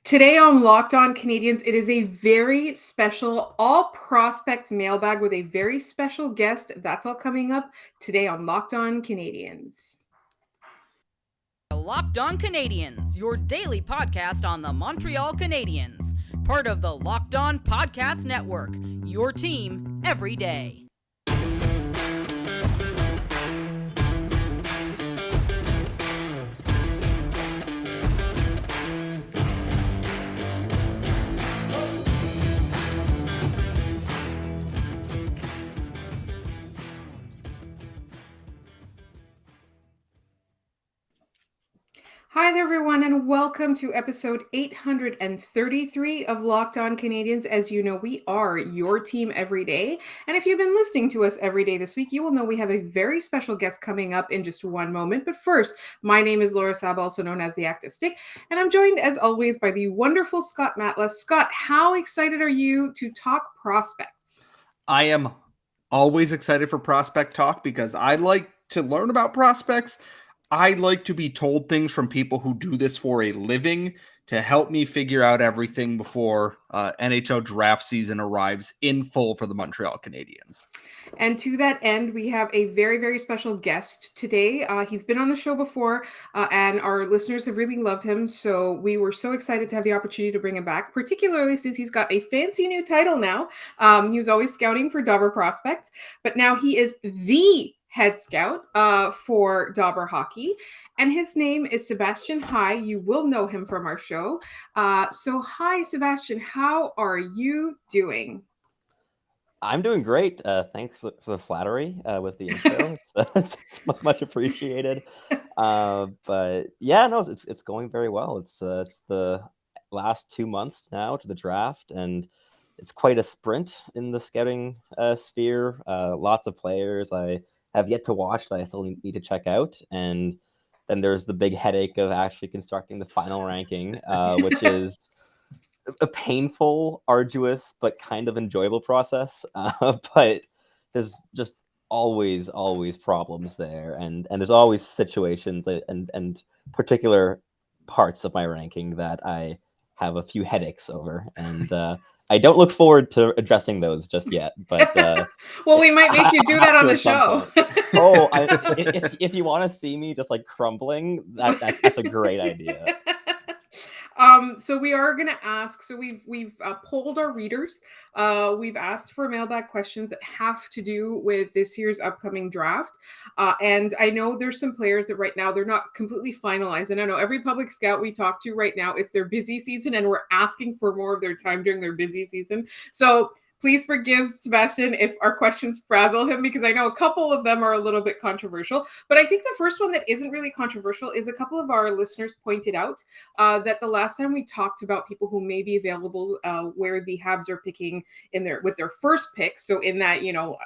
Today on Locked On Canadians, it is a very special all prospects mailbag with a very special guest. That's all coming up today on Locked On Canadians. Locked On Canadiens, your daily podcast on the Montreal Canadiens, part of the Locked On Podcast Network, your team every day. Hi there, everyone, and welcome to episode 833 of Locked On Canadians. As you know, we are your team every day. And if you've been listening to us every day this week, you will know we have a very special guest coming up in just one moment. But first, my name is Laura Sab, also known as the Active Stick, and I'm joined, as always, by the wonderful Scott Matla. Scott, how excited are you to talk prospects? I am always excited for prospect talk because I like to learn about prospects. I like to be told things from people who do this for a living to help me figure out everything before NHL draft season arrives in full for the Montreal Canadiens. And to that end, we have a very, very special guest today. He's been on the show before, and our listeners have really loved him. So we were so excited to have the opportunity to bring him back, particularly since he's got a fancy new title now. He was always scouting for Dobber Prospects, but now he is the head scout for Dobber Hockey. And his name is Sebastian High. You will know him from our show. So hi, Sebastian. How are you doing? I'm doing great. Thanks for the flattery with the intro. It's much appreciated. But yeah, no, it's going very well. It's the last 2 months now to the draft, and it's quite a sprint in the scouting sphere. Lots of players I have yet to watch that I still need to check out, and then there's the big headache of actually constructing the final ranking, which is a painful, arduous, but kind of enjoyable process. But there's just always problems there, and there's always situations and particular parts of my ranking that I have a few headaches over, and I don't look forward to addressing those just yet. But well, we might make you do that on the show. If you want to see me just like crumbling, that's a great idea. So we are going to ask. So we've polled our readers. We've asked for mailbag questions that have to do with this year's upcoming draft. And I know there's some players that right now they're not completely finalized. And I know every public scout we talk to right now, it's their busy season, and we're asking for more of their time during their busy season. So please forgive Sebastian if our questions frazzle him, because I know a couple of them are a little bit controversial. But I think the first one that isn't really controversial is a couple of our listeners pointed out that the last time we talked about people who may be available where the Habs are picking with their first pick. So in that,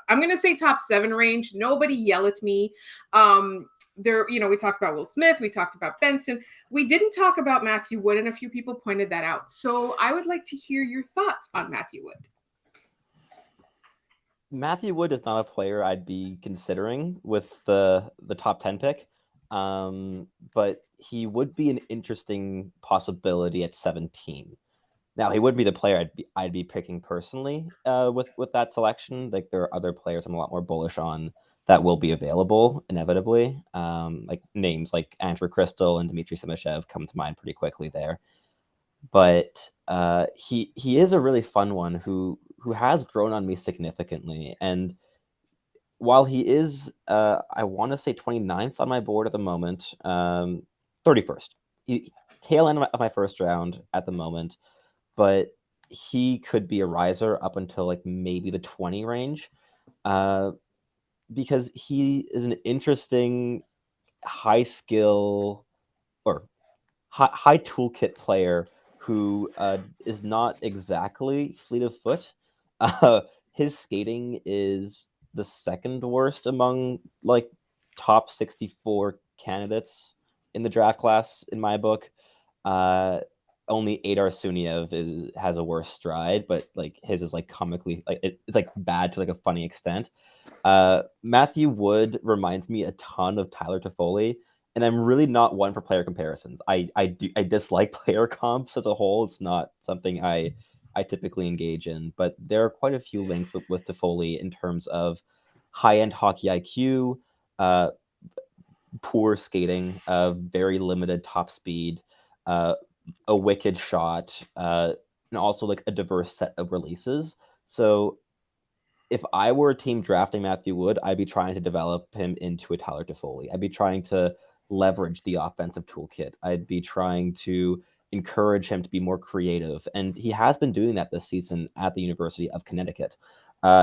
I'm going to say top 7 range. Nobody yell at me. We talked about Will Smith. We talked about Benson. We didn't talk about Matthew Wood, and a few people pointed that out. So I would like to hear your thoughts on Matthew Wood. Matthew Wood is not a player I'd be considering with the top 10 pick, but he would be an interesting possibility at 17. Now, he would be the player I'd be picking personally with that selection. Like, there are other players I'm a lot more bullish on that will be available inevitably. Like names like Andrew Crystal and Dmitry Simashev come to mind pretty quickly there. But he is a really fun one who has grown on me significantly. And while he is, I want to say 29th on my board at the moment, 31st, tail end of my first round at the moment, but he could be a riser up until like maybe the 20 range, because he is an interesting high skill or high toolkit player who is not exactly fleet of foot. His skating is the second worst among like top 64 candidates in the draft class in my book. Only Adar Suniev has a worse stride, but like his is like comically like it's like bad to like a funny extent. Matthew Wood reminds me a ton of Tyler Toffoli, and I'm really not one for player comparisons. I dislike player comps as a whole. It's not something I typically engage in, but there are quite a few links with Toffoli in terms of high-end hockey IQ, uh, poor skating, very limited top speed, a wicked shot, and also like a diverse set of releases. So if I were a team drafting Matthew Wood, I'd be trying to develop him into a Tyler Toffoli. I'd be trying to leverage the offensive toolkit. I'd be trying to encourage him to be more creative. And he has been doing that this season at the University of Connecticut.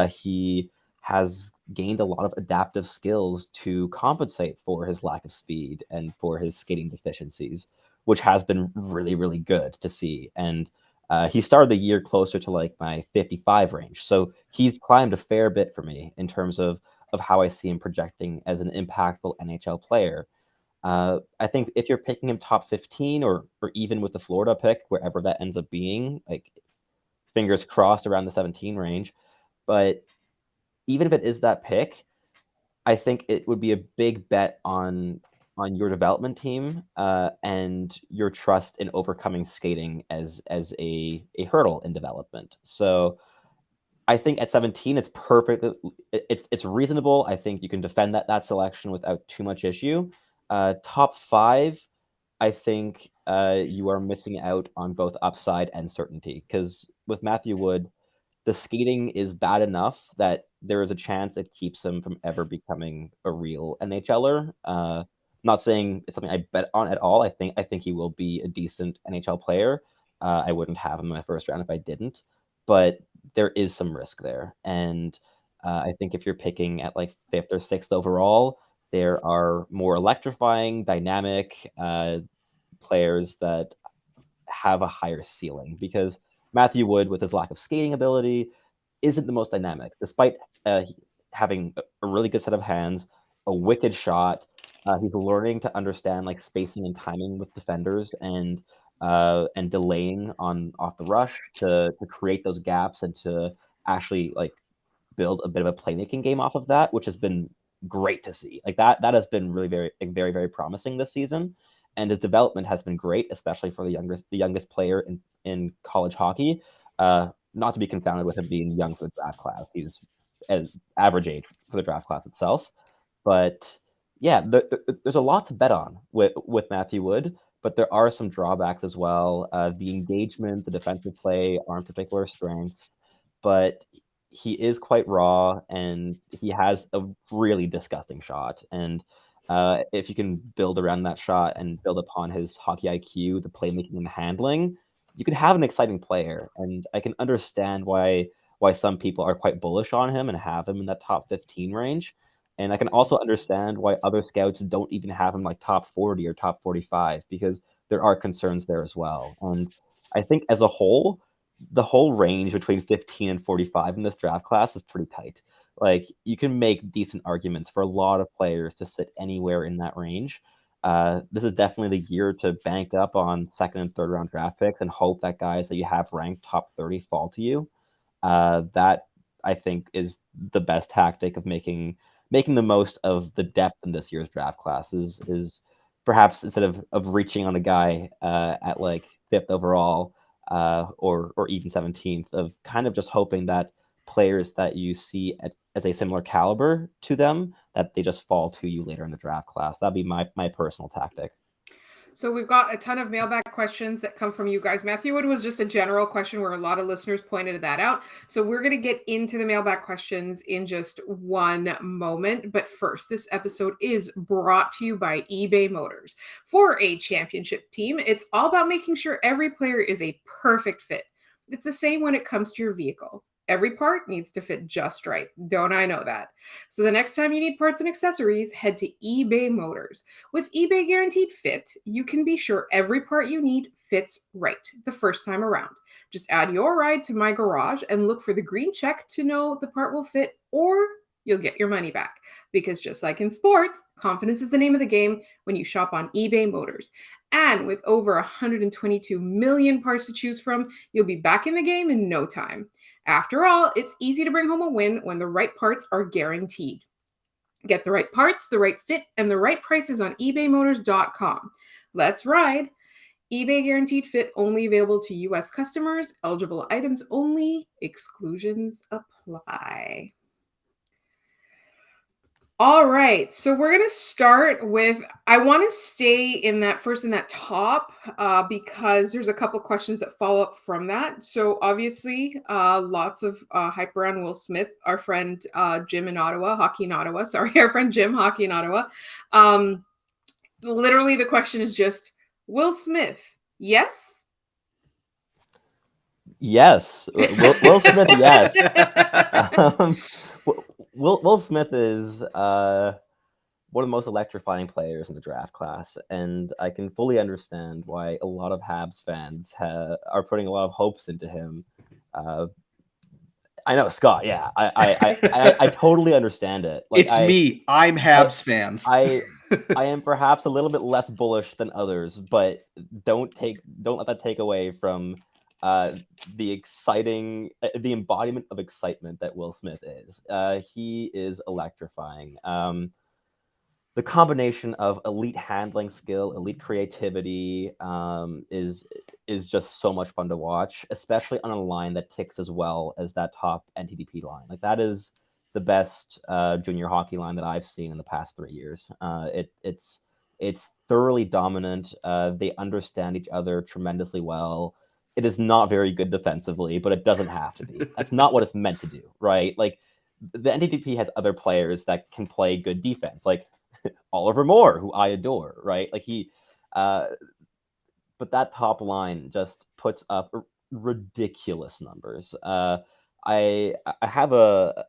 He has gained a lot of adaptive skills to compensate for his lack of speed and for his skating deficiencies, which has been really, really good to see. And he started the year closer to like my 55 range. So he's climbed a fair bit for me in terms of how I see him projecting as an impactful NHL player. I think if you're picking him top 15 or even with the Florida pick, wherever that ends up being, like fingers crossed around the 17 range. But even if it is that pick, I think it would be a big bet on your development team and your trust in overcoming skating as a hurdle in development. So I think at 17, it's perfect. It's reasonable. I think you can defend that selection without too much issue. Top 5, I think you are missing out on both upside and certainty because with Matthew Wood, the skating is bad enough that there is a chance it keeps him from ever becoming a real NHLer. Not saying it's something I bet on at all. I think he will be a decent NHL player. I wouldn't have him in my first round if I didn't, but there is some risk there. And I think if you're picking at like 5th or 6th overall, there are more electrifying, dynamic players that have a higher ceiling because Matthew Wood, with his lack of skating ability, isn't the most dynamic, despite having a really good set of hands, a wicked shot. He's learning to understand like spacing and timing with defenders and delaying on off the rush to create those gaps and to actually like build a bit of a playmaking game off of that, which has been great to see. Like that has been really very very promising this season, and his development has been great, especially for the youngest player in college hockey. Not to be confounded with him being young for the draft class. He's an average age for the draft class itself. But yeah, there's a lot to bet on with Matthew Wood, but there are some drawbacks as well. The engagement, the defensive play aren't particular strengths, but he is quite raw and he has a really disgusting shot. And if you can build around that shot and build upon his hockey IQ, the playmaking and the handling, you can have an exciting player. And I can understand why some people are quite bullish on him and have him in that top 15 range. And I can also understand why other scouts don't even have him like top 40 or top 45 because there are concerns there as well. And I think as a whole, the whole range between 15 and 45 in this draft class is pretty tight. Like you can make decent arguments for a lot of players to sit anywhere in that range. This is definitely the year to bank up on 2nd and 3rd round draft picks and hope that guys that you have ranked top 30 fall to you. That I think is the best tactic of making the most of the depth in this year's draft class is perhaps instead of reaching on a guy at like 5th overall or even 17th, of kind of just hoping that players that you see as a similar caliber to them, that they just fall to you later in the draft class. That'd be my personal tactic. So we've got a ton of mailbag questions that come from you guys. Matthew Wood was just a general question where a lot of listeners pointed that out. So we're going to get into the mailbag questions in just one moment. But first, this episode is brought to you by eBay Motors. For a championship team, it's all about making sure every player is a perfect fit. It's the same when it comes to your vehicle. Every part needs to fit just right. Don't I know that? So the next time you need parts and accessories, head to eBay Motors. With eBay Guaranteed Fit, you can be sure every part you need fits right the first time around. Just add your ride to my garage and look for the green check to know the part will fit, or you'll get your money back. Because just like in sports, confidence is the name of the game when you shop on eBay Motors. And with over 122 million parts to choose from, you'll be back in the game in no time. After all, it's easy to bring home a win when the right parts are guaranteed. Get the right parts, the right fit, and the right prices on ebaymotors.com. Let's ride. eBay guaranteed fit only available to U.S. customers. Eligible items only. Exclusions apply. All right, so we're gonna start with. I want to stay in that top because there's a couple questions that follow up from that. So obviously, lots of hype around Will Smith, our friend Jim in Ottawa, hockey in Ottawa. Sorry, our friend Jim, hockey in Ottawa. Literally, the question is just Will Smith. Yes. Yes, Will Smith. Yes. Will Smith is one of the most electrifying players in the draft class, and I can fully understand why a lot of Habs fans are putting a lot of hopes into him. I know, Scott. Yeah, I totally understand it. Like, it's me. I'm Habs fans. I am perhaps a little bit less bullish than others, but don't let that take away from the embodiment of excitement that Will Smith is. He is electrifying. The combination of elite handling skill, elite creativity is just so much fun to watch, especially on a line that ticks as well as that top NTDP line. Like, that is the best junior hockey line that I've seen in the past 3 years. It's thoroughly dominant. They understand each other tremendously well. It is not very good defensively, but it doesn't have to be. That's not what it's meant to do, right? Like, the NTDP has other players that can play good defense, like Oliver Moore, who I adore, right? Like, but that top line just puts up ridiculous numbers. I have a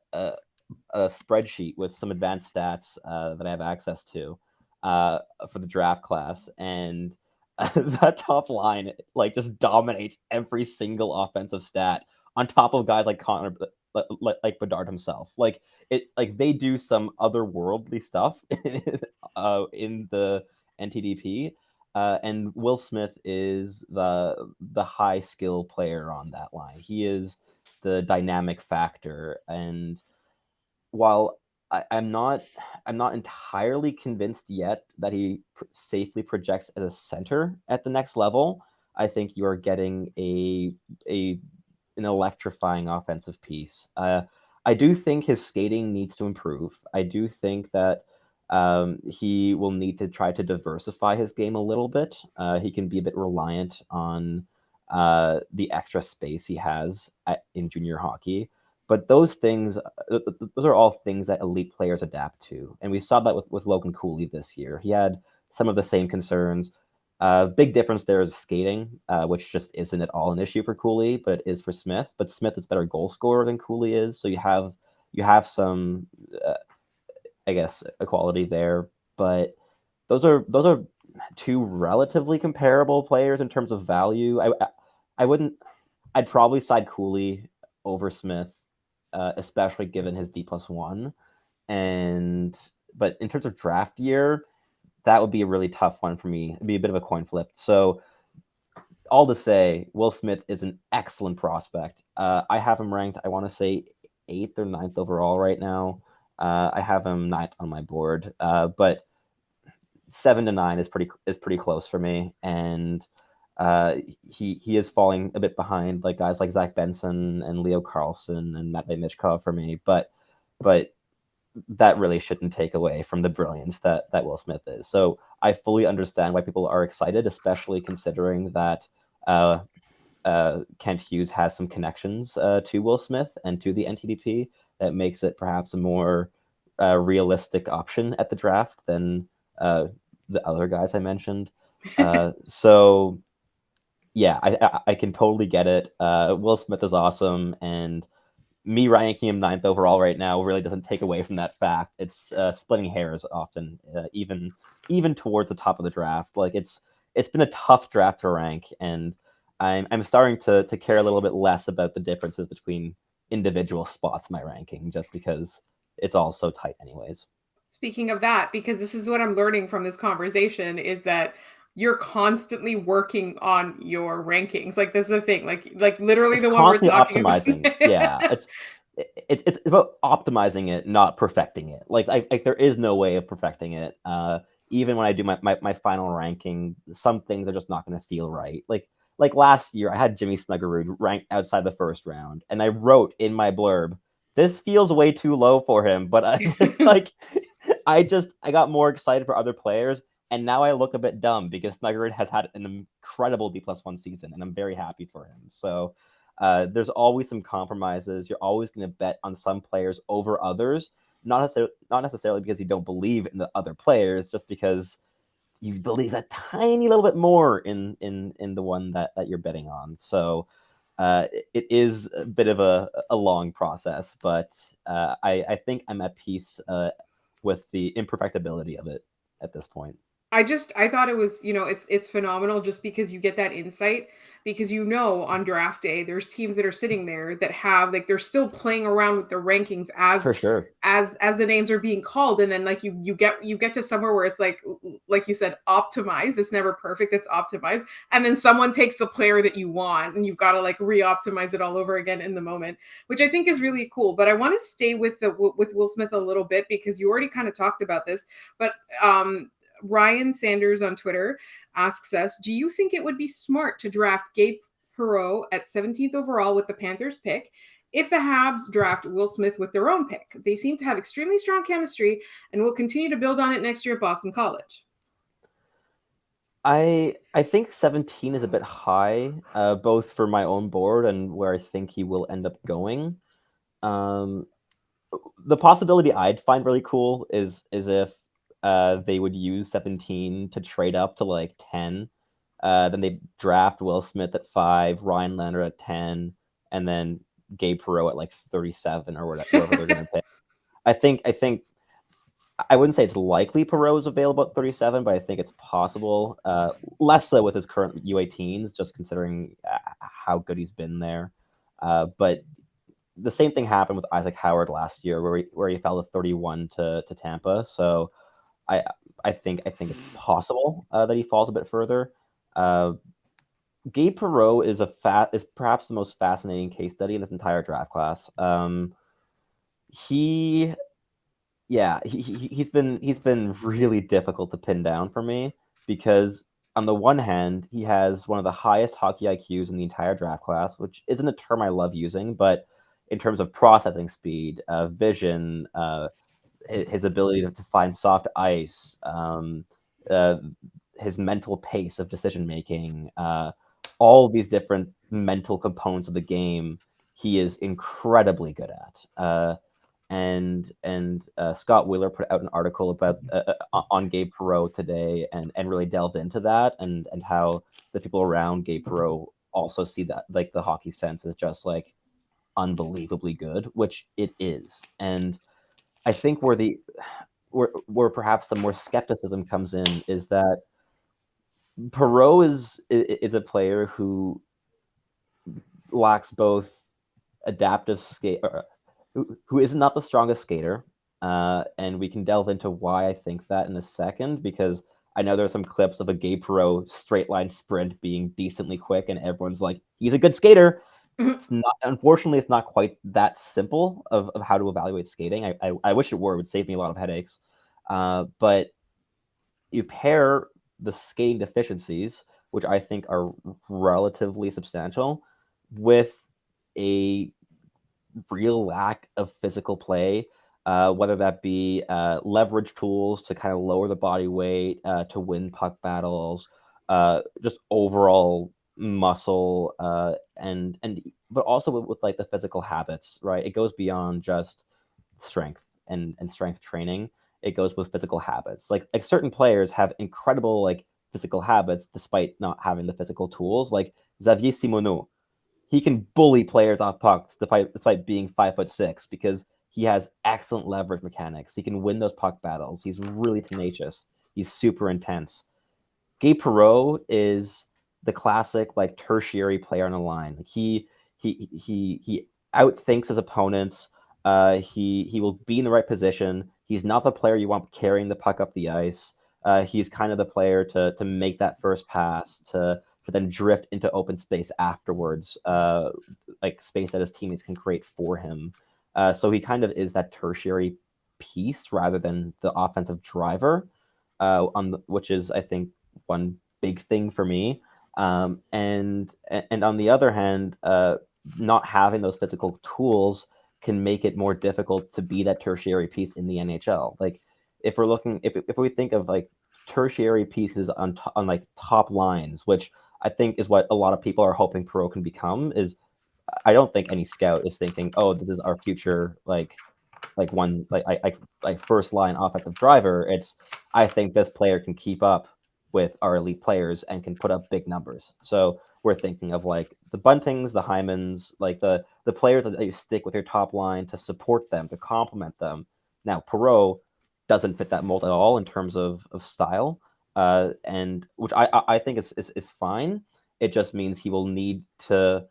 spreadsheet with some advanced stats that I have access to for the draft class, and that top line like just dominates every single offensive stat on top of guys like Connor, like Bedard himself. Like they do some otherworldly stuff in the NTDP. And Will Smith is the high skill player on that line. He is the dynamic factor, and while I'm not entirely convinced yet that he safely projects as a center at the next level, I think you are getting an electrifying offensive piece. I do think his skating needs to improve. I do think that he will need to try to diversify his game a little bit. He can be a bit reliant on the extra space he has in junior hockey. But those are all things that elite players adapt to. And we saw that with Logan Cooley this year. He had some of the same concerns. Big difference there is skating, which just isn't at all an issue for Cooley, but it is for Smith. But Smith is a better goal scorer than Cooley is. So you have some, I guess, equality there. But those are two relatively comparable players in terms of value. I'd probably side Cooley over Smith, especially given his D+1. But in terms of draft year, that would be a really tough one for me. It'd be a bit of a coin flip. So all to say, Will Smith is an excellent prospect. I have him ranked, I want to say 8th or 9th overall right now. I have him 9th on my board, but 7 to 9 is pretty close for me. And he is falling a bit behind like guys like Zach Benson and Leo Carlson and Matvei Michkov for me, but that really shouldn't take away from the brilliance that Will Smith is. So I fully understand why people are excited, especially considering that Kent Hughes has some connections to Will Smith and to the NTDP that makes it perhaps a more realistic option at the draft than the other guys I mentioned. So yeah, I can totally get it. Will Smith is awesome, and me ranking him 9th overall right now really doesn't take away from that fact. It's splitting hairs often, even towards the top of the draft. Like it's been a tough draft to rank, and I'm starting to care a little bit less about the differences between individual spots in my ranking, just because it's all so tight anyways. Speaking of that, because this is what I'm learning from this conversation, is that you're constantly working on your rankings. Like, this is the thing. Like literally it's the one we're talking optimizing. about. Yeah, it's about optimizing it, not perfecting it. Like there is no way of perfecting it. Even when I do my final ranking, some things are just not going to feel right. Like last year, I had Jimmy Snuggerud ranked outside the first round, and I wrote in my blurb, "This feels way too low for him." But I got more excited for other players, and now I look a bit dumb because Snuggerud has had an incredible D+1 season, and I'm very happy for him. So there's always some compromises. You're always going to bet on some players over others, not necessarily because you don't believe in the other players, just because you believe a tiny little bit more in the one that you're betting on. So it is a bit of a long process, but I think I'm at peace with the imperfectibility of it at this point. I thought it was, it's phenomenal just because you get that insight, because on draft day there's teams that are sitting there that have, like, they're still playing around with their rankings For sure. as the names are being called, and then like you get to somewhere where it's like you said, optimized. It's never perfect, it's optimized, and then someone takes the player that you want and you've got to like re-optimize it all over again in the moment, which I think is really cool. But I want to stay with Will Smith a little bit, because you already kind of talked about this, but Ryan Sanders on Twitter asks us, do you think it would be smart to draft Gabe Perreault at 17th overall with the Panthers pick if the Habs draft Will Smith with their own pick? They seem to have extremely strong chemistry and will continue to build on it next year at Boston College. I think 17 is a bit high, both for my own board and where I think he will end up going. The possibility I'd find really cool is if they would use 17 to trade up to like 10. Then they draft Will Smith at 5, Ryan Leonard at 10, and then Gabe Perreault at like 37 or whatever they're going to pick. I think I wouldn't say it's likely Perreault is available at 37, but I think it's possible. Less so with his current U18s, just considering how good he's been there. But the same thing happened with Isaac Howard last year, where he fell to 31 to Tampa. So I think it's possible that he falls a bit further. Gabe Perreault is perhaps the most fascinating case study in this entire draft class. He's been really difficult to pin down for me, because on the one hand, he has one of the highest hockey IQs in the entire draft class, which isn't a term I love using, but in terms of processing speed, vision, his ability to find soft ice, his mental pace of decision making, all these different mental components of the game, he is incredibly good at. And Scott Wheeler put out an article about on Gabe Perreault today, and really delved into that, and how the people around Gabe Perreault also see that, like, the hockey sense is just like unbelievably good, which it is. And I think where perhaps some more skepticism comes in is that Perreault is a player who lacks both adaptive skate, who is not the strongest skater, and we can delve into why I think that in a second, because I know there are some clips of a Gabe Perreault straight line sprint being decently quick, and everyone's like, he's a good skater. It's not, unfortunately, it's not quite that simple of how to evaluate skating. I wish it were. It would save me a lot of headaches. But you pair the skating deficiencies, which I think are relatively substantial, with a real lack of physical play, whether that be leverage tools to kind of lower the body weight, to win puck battles, just overall muscle, and but also with like the physical habits, right? It goes beyond just strength and strength training. It goes with physical habits. Like certain players have incredible like physical habits despite not having the physical tools. Like Xavier Simoneau, he can bully players off pucks despite being 5'6", because he has excellent leverage mechanics. He can win those puck battles. He's really tenacious. He's super intense. Gabe Perreault is the classic like tertiary player on the line. Like he outthinks his opponents. He will be in the right position. He's not the player you want carrying the puck up the ice. He's kind of the player to make that first pass, to then drift into open space afterwards, like space that his teammates can create for him. So he kind of is that tertiary piece rather than the offensive driver, which is, I think, one big thing for me. And on the other hand, not having those physical tools can make it more difficult to be that tertiary piece in the NHL. Like if we're looking, if we think of like tertiary pieces on like top lines, which I think is what a lot of people are hoping Perreault can become, is I don't think any scout is thinking, oh, this is our future like first line offensive driver. It's, I think this player can keep up with our elite players and can put up big numbers. So we're thinking of like the Buntings, the Hymans, like the players that you stick with your top line to support them, to complement them. Now Perreault doesn't fit that mold at all in terms of style, and which I think is fine. It just means he will need to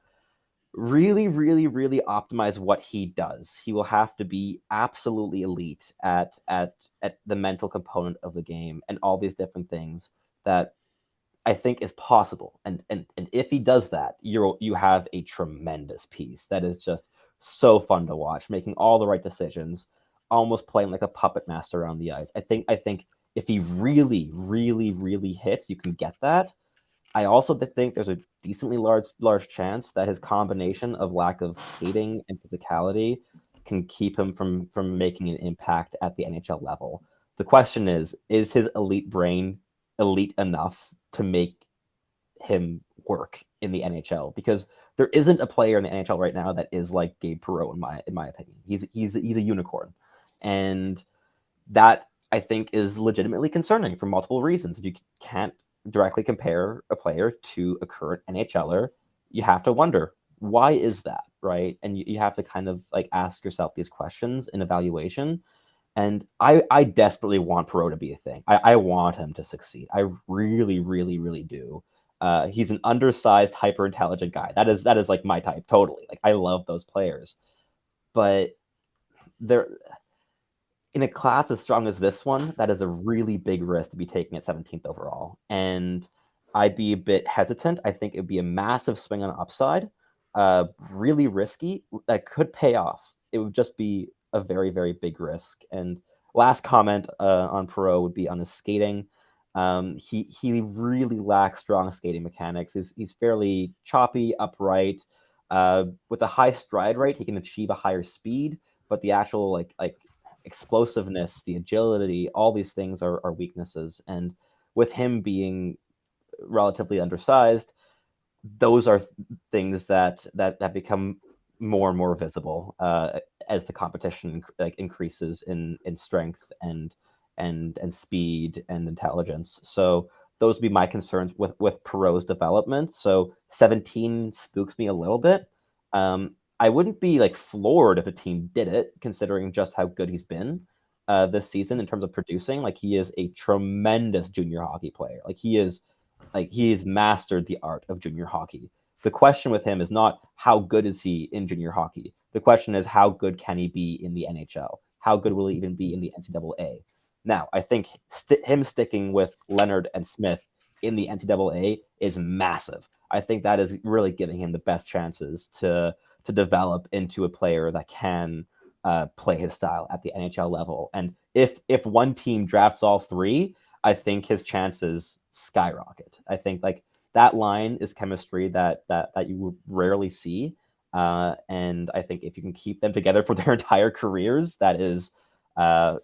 really, really, really optimize what he does. He will have to be absolutely elite at the mental component of the game and all these different things that I think is possible. And if he does that, you have a tremendous piece that is just so fun to watch, making all the right decisions, almost playing like a puppet master on the ice. I think if he really, really, really hits, you can get that. I also think there's a decently large chance that his combination of lack of skating and physicality can keep him from making an impact at the NHL level. The question is his elite brain elite enough to make him work in the NHL? Because there isn't a player in the NHL right now that is like Gabe Perreault in my opinion. He's a unicorn, and that I think is legitimately concerning for multiple reasons. If you can't directly compare a player to a current NHLer, you have to wonder, why is that, right? And you have to kind of like ask yourself these questions in evaluation. And I desperately want Perreault to be a thing. I want him to succeed. I really, really, really do. He's an undersized, hyper intelligent guy. That is like my type, totally. Like I love those players, but they're in a class as strong as this one. That is a really big risk to be taking at 17th overall, and I'd be a bit hesitant. I think it'd be a massive swing on upside, really risky. That could pay off. It would just be a very, very big risk. And last comment on Perreault would be on his skating. He really lacks strong skating mechanics. He's fairly choppy, upright. With a high stride rate, he can achieve a higher speed, but the actual like explosiveness, the agility, all these things are weaknesses. And with him being relatively undersized, those are things that become more and more visible as the competition like increases in strength and speed and intelligence. So those would be my concerns with Perreault's development. So 17 spooks me a little bit. I wouldn't be like floored if a team did it, considering just how good he's been this season in terms of producing. Like he is a tremendous junior hockey player. He has mastered the art of junior hockey. The question with him is not how good is he in junior hockey. The question is how good can he be in the NHL? How good will he even be in the NCAA? Now, I think him sticking with Leonard and Smith in the NCAA is massive. I think that is really giving him the best chances to develop into a player that can play his style at the NHL level. And if one team drafts all three, I think his chances skyrocket. I think like that line is chemistry that you rarely see. And I think if you can keep them together for their entire careers, that is, I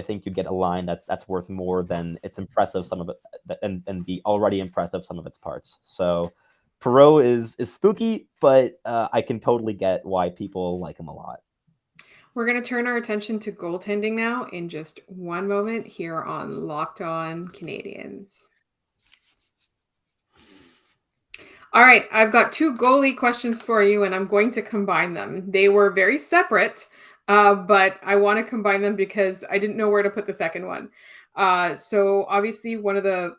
think you'd get a line that's worth more than its impressive some of it and the already impressive some of its parts. So Perreault is spooky, but I can totally get why people like him a lot. We're going to turn our attention to goaltending now in just one moment here on Locked On Canadiens. All right, I've got two goalie questions for you, and I'm going to combine them. They were very separate, but I want to combine them because I didn't know where to put the second one. So obviously, one of the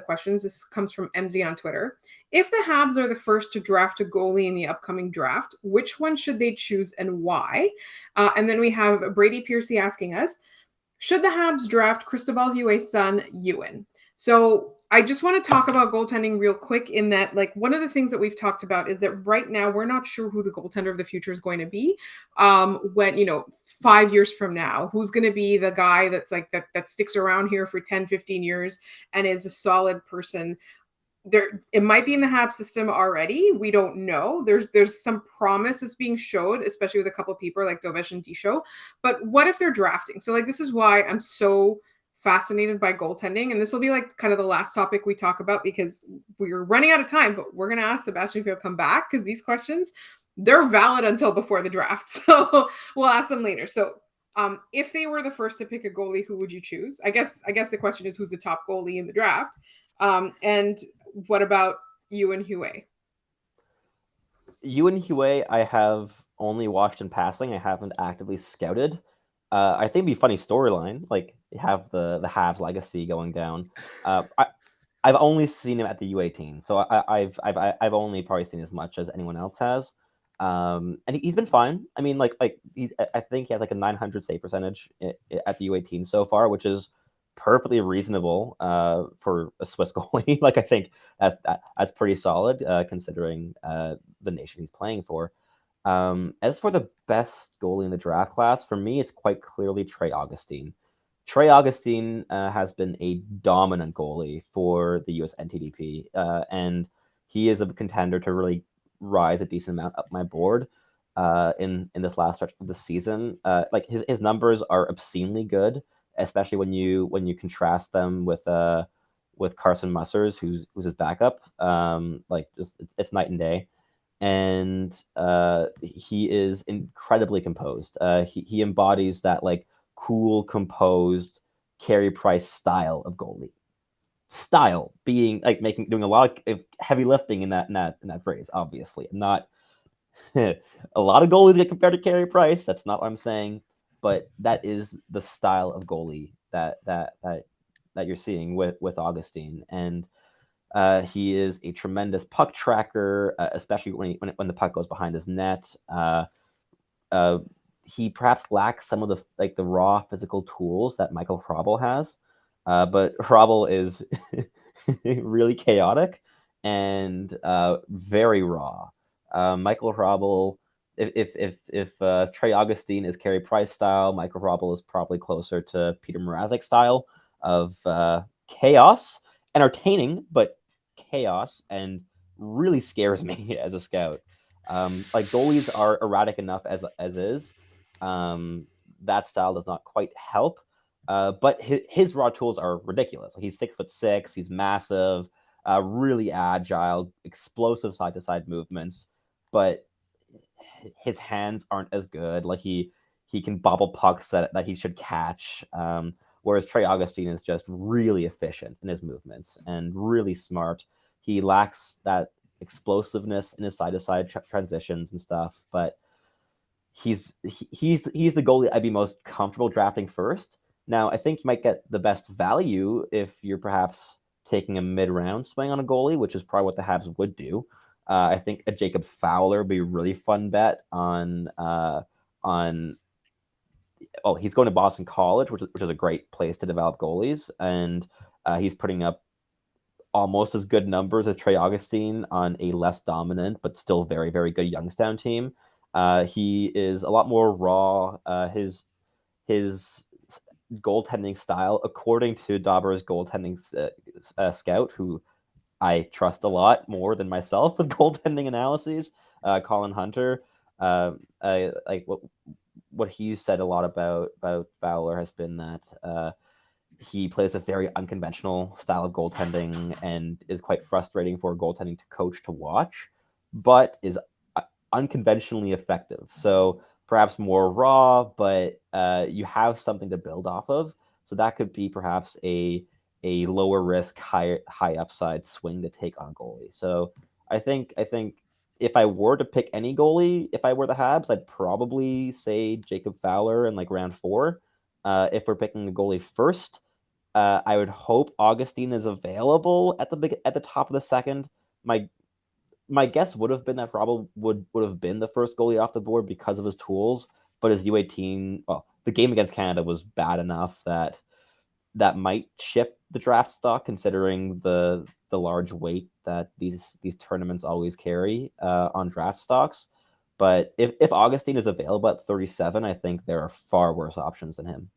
questions, this comes from MZ on Twitter. If the Habs are the first to draft a goalie in the upcoming draft, which one should they choose and why? And then we have Brady Piercy asking us, should the Habs draft Cristobal Huet's son, Ewan? So I just want to talk about goaltending real quick in that, like, one of the things that we've talked about is that right now we're not sure who the goaltender of the future is going to be. When, 5 years from now, who's going to be the guy that's like that sticks around here for 10, 15 years and is a solid person. It might be in the Habs system already. We don't know. There's some promise that's being showed, especially with a couple of people like Dovesh and Disho. But what if they're drafting? So like this is why I'm so fascinated by goaltending. And this will be like kind of the last topic we talk about because we're running out of time, but we're gonna ask Sebastian if he'll come back because these questions they're valid until before the draft. So we'll ask them later. So if they were the first to pick a goalie, who would you choose? I guess the question is who's the top goalie in the draft? And what about Ewan Huet? Ewan Huet, I have only watched in passing. I haven't actively scouted. I think it'd be a funny storyline, like have the Habs legacy going down. I've only seen him at the U18, so I've only probably seen as much as anyone else has. And he's been fine. I mean, I think he has like a 900 save percentage at the U18 so far, which is perfectly reasonable for a Swiss goalie. Like I think that's pretty solid considering the nation he's playing for. As for the best goalie in the draft class, for me, it's quite clearly Trey Augustine. Trey Augustine has been a dominant goalie for the US NTDP, and he is a contender to really rise a decent amount up my board in this last stretch of the season. Like his numbers are obscenely good, especially when you contrast them with Carson Mussers, who's his backup. Like just it's night and day. And he is incredibly composed. He embodies that like cool, composed Carey Price style of goalie. Style being like doing a lot of heavy lifting in that phrase. Obviously, not a lot of goalies get compared to Carey Price. That's not what I'm saying, but that is the style of goalie that you're seeing with Augustine. And he is a tremendous puck tracker, especially when the puck goes behind his net. He perhaps lacks some of the raw physical tools that Michael Hrabal has, but Hrabal is really chaotic and very raw. Michael Hrabal, if Trey Augustine is Carey Price style, Michael Hrabal is probably closer to Peter Mrazek style of chaos, entertaining, but chaos, and really scares me as a scout. Like goalies are erratic enough as is. That style does not quite help. But his raw tools are ridiculous. Like he's 6'6", he's massive, really agile, explosive side to side movements, but his hands aren't as good. Like he can bobble pucks that he should catch. Whereas Trey Augustine is just really efficient in his movements and really smart. He lacks that explosiveness in his side to side transitions and stuff, but he's the goalie I'd be most comfortable drafting first. Now, I think you might get the best value if you're perhaps taking a mid-round swing on a goalie, which is probably what the Habs would do. I think a Jacob Fowler would be a really fun bet on. Oh, he's going to Boston College, which is a great place to develop goalies, and he's putting up almost as good numbers as Trey Augustine on a less dominant but still very, very good Youngstown team. He is a lot more raw. His goaltending style, according to Dobber's goaltending scout, who I trust a lot more than myself with goaltending analyses, Colin Hunter, like what he said a lot about Fowler has been that he plays a very unconventional style of goaltending and is quite frustrating for a goaltending coach to watch, but is unconventionally effective. So perhaps more raw, but you have something to build off of. So that could be perhaps a lower risk, high upside swing to take on a goalie. So I think if I were to pick any goalie, if I were the Habs, I'd probably say Jacob Fowler in like round 4. If we're picking a goalie first, I would hope Augustine is available at the top of the second. My guess would have been that Hrabal would have been the first goalie off the board because of his tools, but his U18, well, the game against Canada was bad enough that that might shift the draft stock, considering the large weight that these tournaments always carry on draft stocks. But if Augustine is available at 37, I think there are far worse options than him.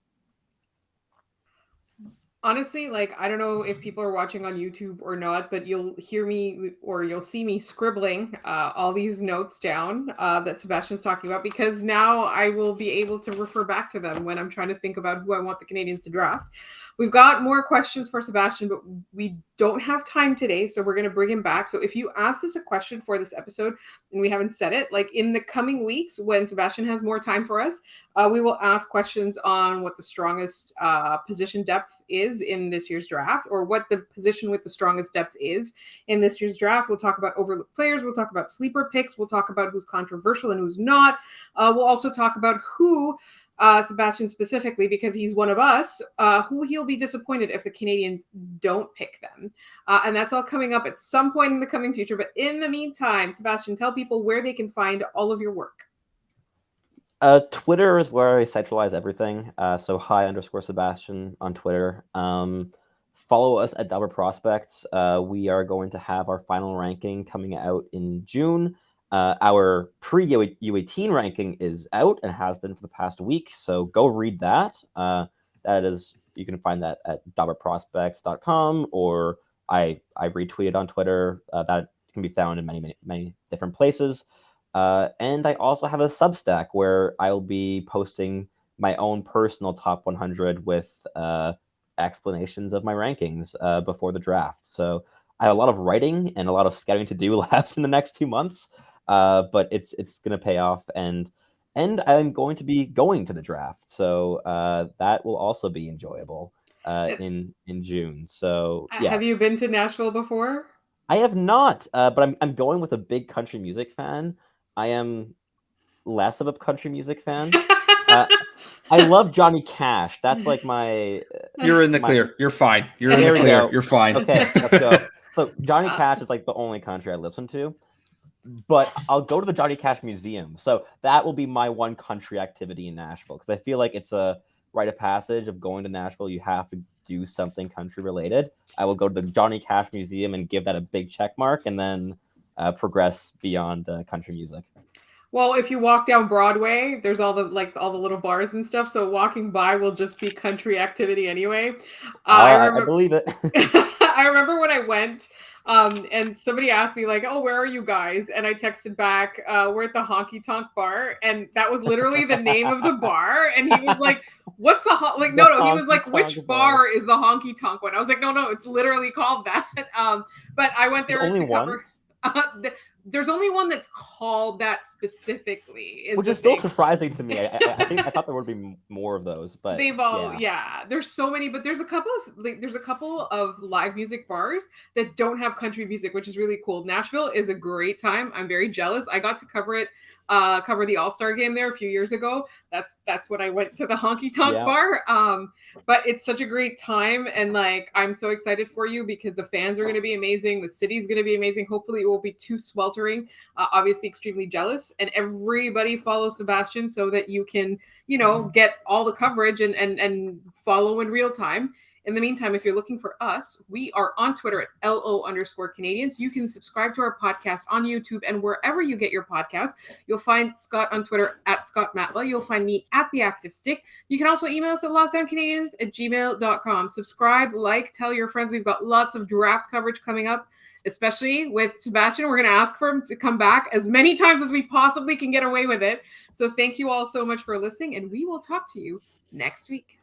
Honestly, like, I don't know if people are watching on YouTube or not, but you'll hear me or you'll see me scribbling all these notes down that Sebastian's talking about, because now I will be able to refer back to them when I'm trying to think about who I want the Canadiens to draft. We've got more questions for Sebastian, but we don't have time today, so we're going to bring him back. So if you asked us a question for this episode and we haven't said it, like in the coming weeks when Sebastian has more time for us, we will ask questions on what the strongest position depth is in this year's draft, or what the position with the strongest depth is in this year's draft. We'll talk about overlooked players. We'll talk about sleeper picks. We'll talk about who's controversial and who's not. We'll also talk about who, Sebastian specifically, because he's one of us, who he'll be disappointed if the Canadiens don't pick them. And that's all coming up at some point in the coming future. But in the meantime, Sebastian, tell people where they can find all of your work. Twitter is where I centralize everything. So High_Sebastian on Twitter. Follow us at Dobber Prospects. We are going to have our final ranking coming out in June. Our pre-U18 ranking is out and has been for the past week, so go read that. That is, you can find that at dobberprospects.com, or I retweeted on Twitter. That can be found in many different places. And I also have a Substack where I'll be posting my own personal top 100 with explanations of my rankings before the draft. So I have a lot of writing and a lot of scouting to do left in the next 2 months, but it's going to pay off, and I'm going to be going to the draft, so that will also be enjoyable in June. So yeah. Have you been to Nashville before? I have not, but I'm going with a big country music fan. I am less of a country music fan. I love Johnny Cash. That's like my... You're in the clear. You're fine. You're in the clear. You're fine. Okay, let's go. So Johnny Cash is like the only country I listen to. But I'll go to the Johnny Cash Museum. So that will be my one country activity in Nashville, because I feel like it's a rite of passage of going to Nashville. You have to do something country related. I will go to the Johnny Cash Museum and give that a big check mark, and then progress beyond country music. Well, if you walk down Broadway, there's all the little bars and stuff. So walking by will just be country activity anyway. I believe it. I remember when I went, and somebody asked me like, "Oh, where are you guys?" And I texted back, "We're at the Honky Tonk Bar," and that was literally the name of the bar. And he was like, "What's a like?" No. He was like, "Which bar is the Honky Tonk one?" I was like, "No, it's literally called that." But I went there to cover. There's only one that's called that specifically. Which is still surprising to me. I thought there would be more of those, but they've all there's so many, but there's a couple of live music bars that don't have country music, which is really cool. Nashville is a great time. I'm very jealous. I got to cover the All-Star game there a few years ago. That's when I went to the Honky Tonk Bar. But it's such a great time, and like I'm so excited for you because the fans are going to be amazing. The city's going to be amazing. Hopefully it won't be too sweltering. Obviously extremely jealous, and everybody follow Sebastian so that you can, get all the coverage and follow in real time. In the meantime, if you're looking for us, we are on Twitter at LO_Canadiens. You can subscribe to our podcast on YouTube and wherever you get your podcast. You'll find Scott on Twitter at Scott Matla. You'll find me at The Active Stick. You can also email us at lockdowncanadiens@gmail.com. Subscribe, tell your friends. We've got lots of draft coverage coming up, especially with Sebastian. We're going to ask for him to come back as many times as we possibly can get away with it. So thank you all so much for listening, and we will talk to you next week.